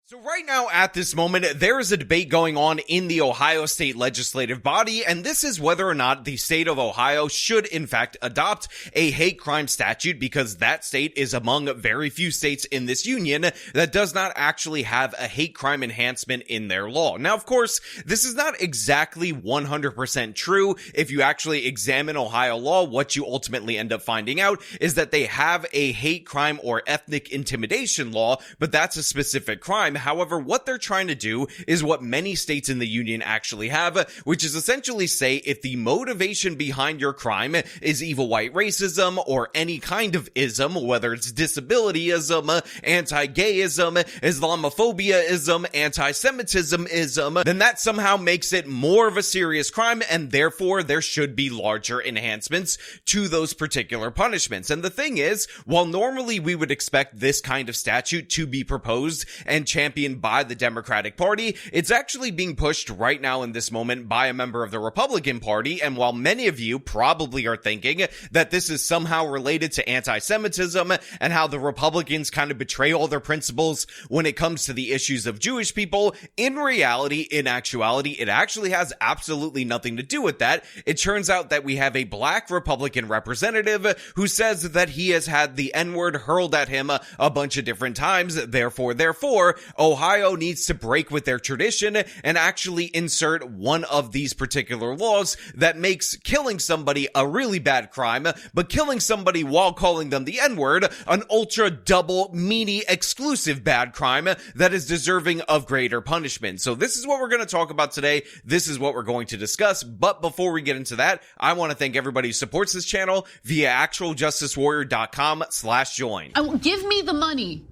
So right now at this moment, there is a debate going on in the Ohio state legislative body, and this is whether or not the state of Ohio should in fact adopt a hate crime statute, because that state is among very few states in this union that does not actually have a hate crime enhancement in their law. Now, of course, this is not exactly 100% true. If you actually examine Ohio law, what you ultimately end up finding out is that they have a hate crime or ethnic intimidation law, but that's a specific crime. However, what they're trying to do is what many states in the union actually have, which is essentially say if the motivation behind your crime is evil white racism or any kind of ism, whether it's disabilityism, anti-gayism, Islamophobia-ism, anti-Semitism-ism, then that somehow makes it more of a serious crime, and therefore there should be larger enhancements to those particular punishments. And the thing is, while normally we would expect this kind of statute to be proposed and championed by the Democratic Party, it's actually being pushed right now in this moment by a member of the Republican Party. And while many of you probably are thinking that this is somehow related to anti-Semitism and how the Republicans kind of betray all their principles when it comes to the issues of Jewish people, in reality, in actuality, it actually has absolutely nothing to do with that. It turns out that we have a black Republican representative who says that he has had the N-word hurled at him a bunch of different times. Therefore, Ohio needs to break with their tradition and actually insert one of these particular laws that makes killing somebody a really bad crime, but killing somebody while calling them the N-word an ultra double meanie exclusive bad crime that is deserving of greater punishment. So this is what we're going to talk about today. This is what we're going to discuss. But before we get into that, I want to thank everybody who supports this channel via actualjusticewarrior.com/join. Give me the money.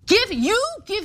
Give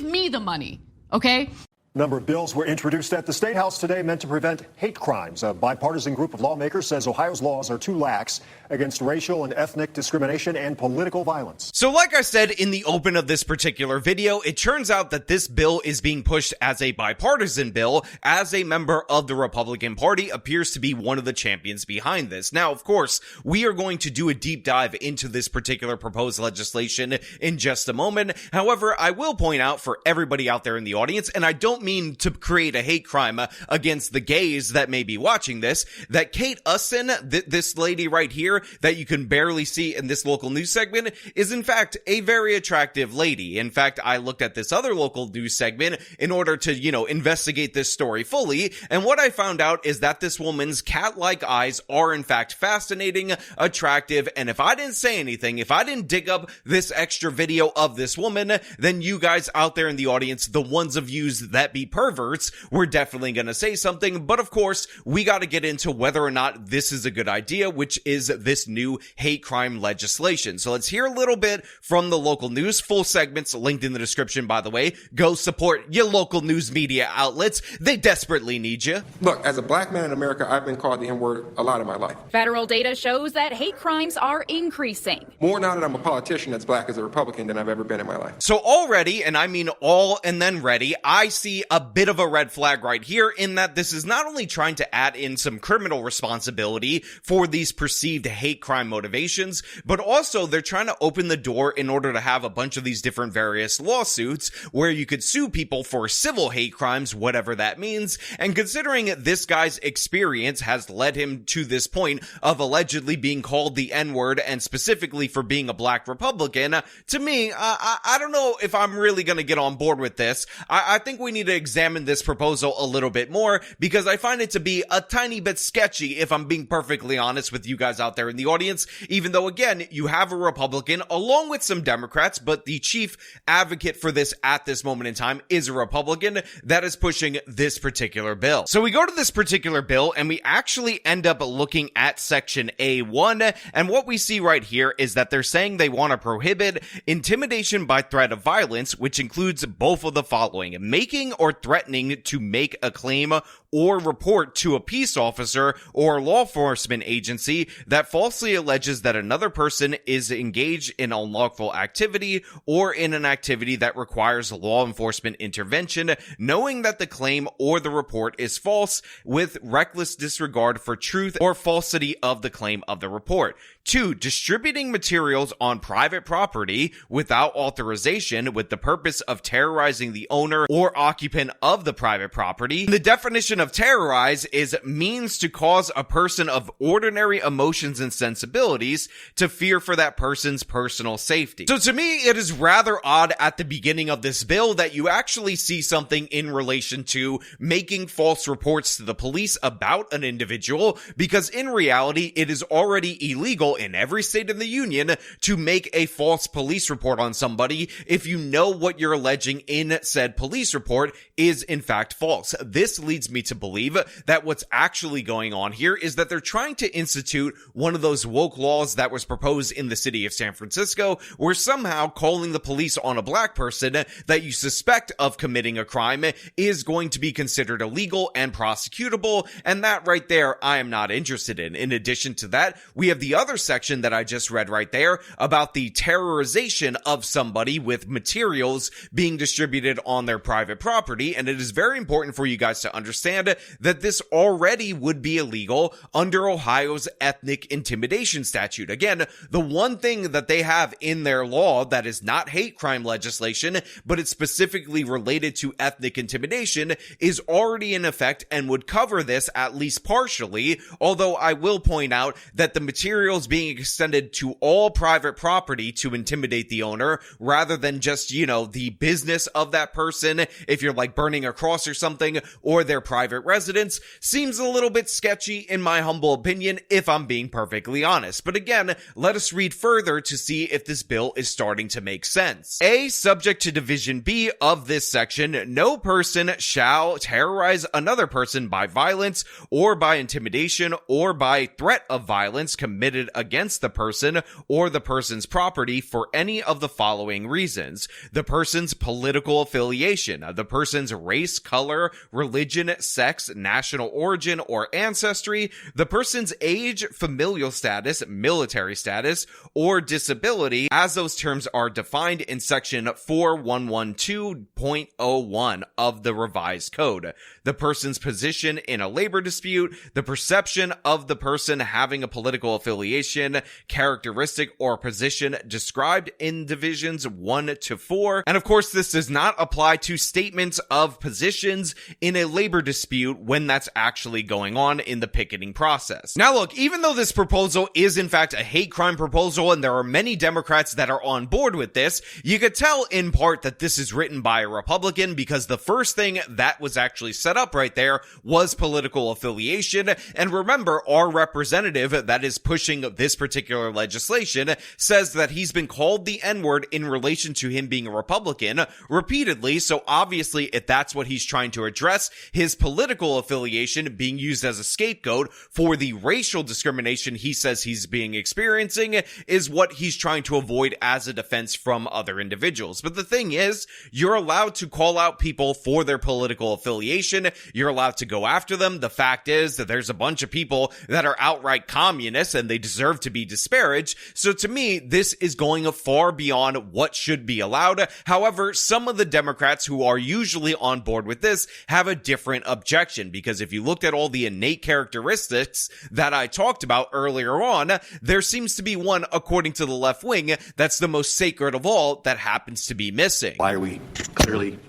me the money, okay? A number of bills were introduced at the State House today meant to prevent hate crimes. A bipartisan group of lawmakers says Ohio's laws are too lax against racial and ethnic discrimination and political violence. So like I said in the open of this particular video, it turns out that this bill is being pushed as a bipartisan bill, as a member of the Republican Party appears to be one of the champions behind this. Now, of course, we are going to do a deep dive into this particular proposed legislation in just a moment. However, I will point out for everybody out there in the audience, and I don't mean to create a hate crime against the gays that may be watching this, that Kate Ussin, this lady right here that you can barely see in this local news segment, is in fact a very attractive lady. In fact, I looked at this other local news segment in order to, investigate this story fully, and what I found out is that this woman's cat-like eyes are in fact fascinating, attractive, and if I didn't say anything, if I didn't dig up this extra video of this woman, then you guys out there in the audience, the ones of yous that be perverts, we're definitely gonna say something. But of course, we gotta get into whether or not this is a good idea, which is this new hate crime legislation. So let's hear a little bit from the local news. Full segments linked in the description, by the way. Go support your local news media outlets. They desperately need you. Look, as a black man in America, I've been called the N-word a lot of my life. Federal data shows that hate crimes are increasing. More now that I'm a politician that's black as a Republican than I've ever been in my life. So already, and I mean all and then ready, I see a bit of a red flag right here in that this is not only trying to add in some criminal responsibility for these perceived hate crime motivations, but also they're trying to open the door in order to have a bunch of these different various lawsuits where you could sue people for civil hate crimes, whatever that means. And considering this guy's experience has led him to this point of allegedly being called the N-word, and specifically for being a black Republican, to me, I don't know if I'm really going to get on board with this. I think we need to examine this proposal a little bit more, because I find it to be a tiny bit sketchy, if I'm being perfectly honest with you guys out there in the audience, even though, again, you have a Republican along with some Democrats, but the chief advocate for this at this moment in time is a Republican that is pushing this particular bill. So we go to this particular bill and we actually end up looking at section A1, and what we see right here is that they're saying they want to prohibit intimidation by threat of violence, which includes both of the following: making or threatening to make a claim or report to a peace officer or law enforcement agency that falsely alleges that another person is engaged in unlawful activity or in an activity that requires law enforcement intervention, knowing that the claim or the report is false with reckless disregard for truth or falsity of the claim of the report. 2. Distributing materials on private property without authorization with the purpose of terrorizing the owner or occupant of the private property. The definition of terrorize is means to cause a person of ordinary emotions and sensibilities to fear for that person's personal safety. So to me, it is rather odd at the beginning of this bill that you actually see something in relation to making false reports to the police about an individual, because in reality, it is already illegal in every state in the union to make a false police report on somebody if you know what you're alleging in said police report is in fact false. This leads me to believe that what's actually going on here is that they're trying to institute one of those woke laws that was proposed in the city of San Francisco, where somehow calling the police on a black person that you suspect of committing a crime is going to be considered illegal and prosecutable, and that right there I am not interested in. In addition to that, we have the other section that I just read right there about the terrorization of somebody with materials being distributed on their private property, and it is very important for you guys to understand that this already would be illegal under Ohio's ethnic intimidation statute. Again, the one thing that they have in their law that is not hate crime legislation, but it's specifically related to ethnic intimidation, is already in effect and would cover this at least partially, although I will point out that the materials being extended to all private property to intimidate the owner rather than just, the business of that person, if you're like burning a cross or something, or their private residence, seems a little bit sketchy in my humble opinion, if I'm being perfectly honest. But again, let us read further to see if this bill is starting to make sense. A, subject to Division B of this section, no person shall terrorize another person by violence or by intimidation or by threat of violence committed against the person or the person's property for any of the following reasons: the person's political affiliation, the person's race, color, religion, sex, national origin, or ancestry, the person's age, familial status, military status, or disability, as those terms are defined in section 4112.01 of the revised code, the person's position in a labor dispute, the perception of the person having a political affiliation, characteristic, or position described in divisions 1 to 4. And of course, this does not apply to statements of positions in a labor dispute when that's actually going on in the picketing process. Now look, even though this proposal is in fact a hate crime proposal and there are many Democrats that are on board with this, you could tell in part that this is written by a Republican, because the first thing that was actually set up right there was political affiliation. And remember, our representative that is pushing this particular legislation says that he's been called the N-word in relation to him being a Republican repeatedly, so obviously if that's what he's trying to address, his political affiliation being used as a scapegoat for the racial discrimination he says he's being experiencing is what he's trying to avoid as a defense from other individuals. But the thing is, you're allowed to call out people for their political affiliation, you're allowed to go after them. The fact is that there's a bunch of people that are outright communists and they deserve to be disparaged. So to me, this is going far beyond what should be allowed. However, some of the Democrats who are usually on board with this have a different objection, because if you looked at all the innate characteristics that I talked about earlier on, there seems to be one, according to the left wing, that's the most sacred of all that happens to be missing. Why are we clearly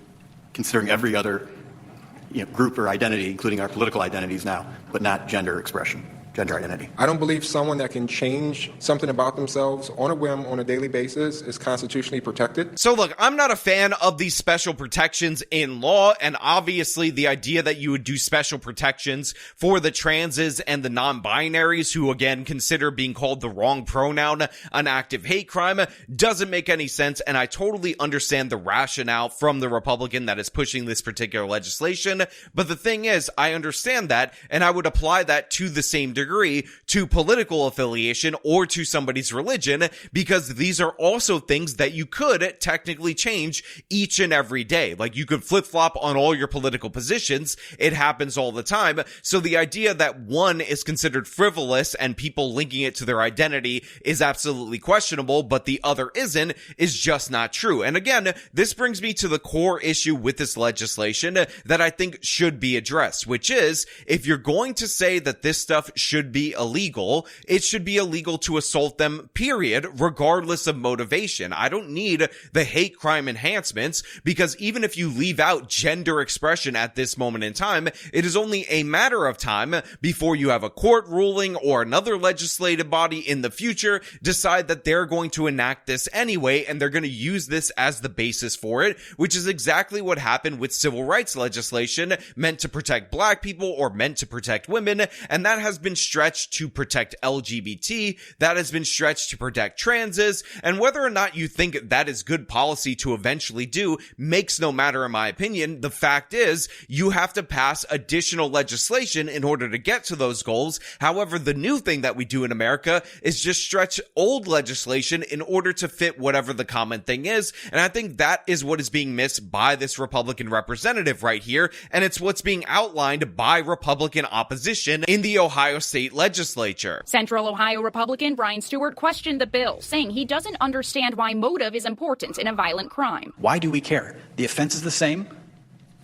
considering every other group or identity, including our political identities now, but not gender expression, gender identity? I don't believe someone that can change something about themselves on a whim on a daily basis is constitutionally protected. So look, I'm not a fan of these special protections in law, and obviously the idea that you would do special protections for the transes and the non-binaries, who again consider being called the wrong pronoun an active hate crime, doesn't make any sense, and I totally understand the rationale from the Republican that is pushing this particular legislation. But the thing is, I understand that, and I would apply that to the same degree degree to political affiliation or to somebody's religion, because these are also things that you could technically change each and every day. Like, you could flip-flop on all your political positions. It happens all the time. So the idea that one is considered frivolous and people linking it to their identity is absolutely questionable, but the other isn't, is just not true. And again, this brings me to the core issue with this legislation that I think should be addressed, which is, if you're going to say that this stuff should be illegal, it should be illegal to assault them, period, regardless of motivation. I don't need the hate crime enhancements, because even if you leave out gender expression at this moment in time, it is only a matter of time before you have a court ruling or another legislative body in the future decide that they're going to enact this anyway, and they're going to use this as the basis for it, which is exactly what happened with civil rights legislation meant to protect black people or meant to protect women, and that has been stretched to protect LGBT, that has been stretched to protect transes, and whether or not you think that is good policy to eventually do makes no matter in my opinion. The fact is, you have to pass additional legislation in order to get to those goals. However, the new thing that we do in America is just stretch old legislation in order to fit whatever the common thing is, and I think that is what is being missed by this Republican representative right here, and it's what's being outlined by Republican opposition in the Ohio State Legislature. Central Ohio Republican Brian Stewart questioned the bill, saying he doesn't understand why motive is important in a violent crime. Why do we care? The offense is the same.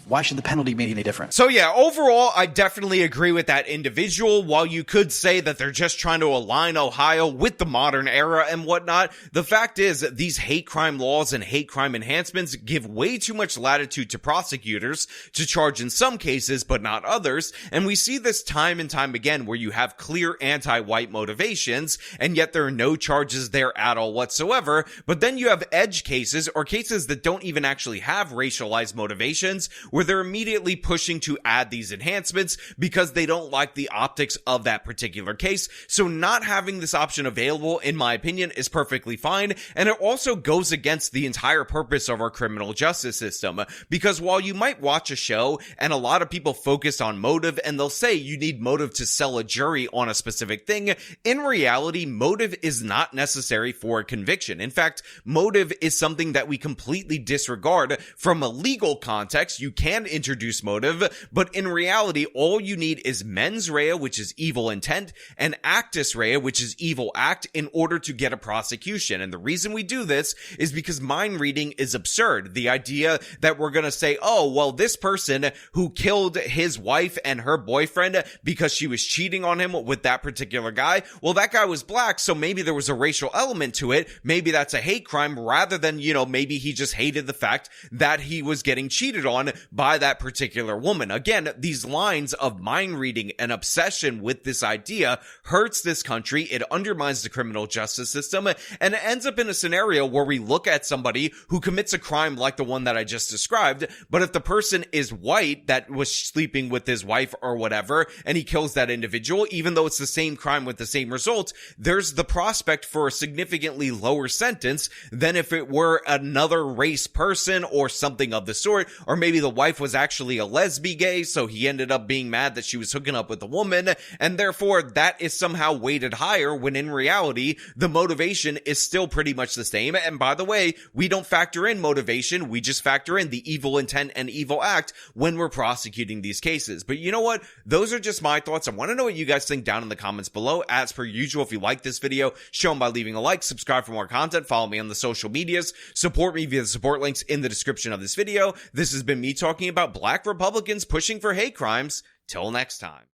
Why should the penalty be any different? So yeah, overall, I definitely agree with that individual. While you could say that they're just trying to align Ohio with the modern era and whatnot, the fact is that these hate crime laws and hate crime enhancements give way too much latitude to prosecutors to charge in some cases, but not others. And we see this time and time again where you have clear anti-white motivations, and yet there are no charges there at all whatsoever. But then you have edge cases, or cases that don't even actually have racialized motivations, where they're immediately pushing to add these enhancements because they don't like the optics of that particular case. So not having this option available, in my opinion, is perfectly fine. And it also goes against the entire purpose of our criminal justice system. Because while you might watch a show and a lot of people focus on motive and they'll say you need motive to sell a jury on a specific thing, in reality, motive is not necessary for a conviction. In fact, motive is something that we completely disregard from a legal context. You can introduce motive, but in reality, all you need is mens rea, which is evil intent, and actus rea, which is evil act, in order to get a prosecution. And the reason we do this is because mind reading is absurd. The idea that we're going to say, oh, well, this person who killed his wife and her boyfriend because she was cheating on him with that particular guy, well, that guy was black, so maybe there was a racial element to it. Maybe that's a hate crime, rather than, maybe he just hated the fact that he was getting cheated on by that particular woman. Again, these lines of mind reading and obsession with this idea hurts this country. It undermines the criminal justice system, and it ends up in a scenario where we look at somebody who commits a crime like the one that I just described, but if the person is white that was sleeping with his wife or whatever, and he kills that individual, even though it's the same crime with the same result, there's the prospect for a significantly lower sentence than if it were another race person or something of the sort, or maybe the wife was actually a lesbian gay, so he ended up being mad that she was hooking up with a woman, and therefore that is somehow weighted higher, when in reality, the motivation is still pretty much the same. And by the way, we don't factor in motivation, we just factor in the evil intent and evil act when we're prosecuting these cases. But you know what? Those are just my thoughts. I want to know what you guys think down in the comments below. As per usual, if you like this video, show them by leaving a like, subscribe for more content, follow me on the social medias, support me via the support links in the description of this video. This has been me talking about Black Republicans pushing for hate crimes. Till next time.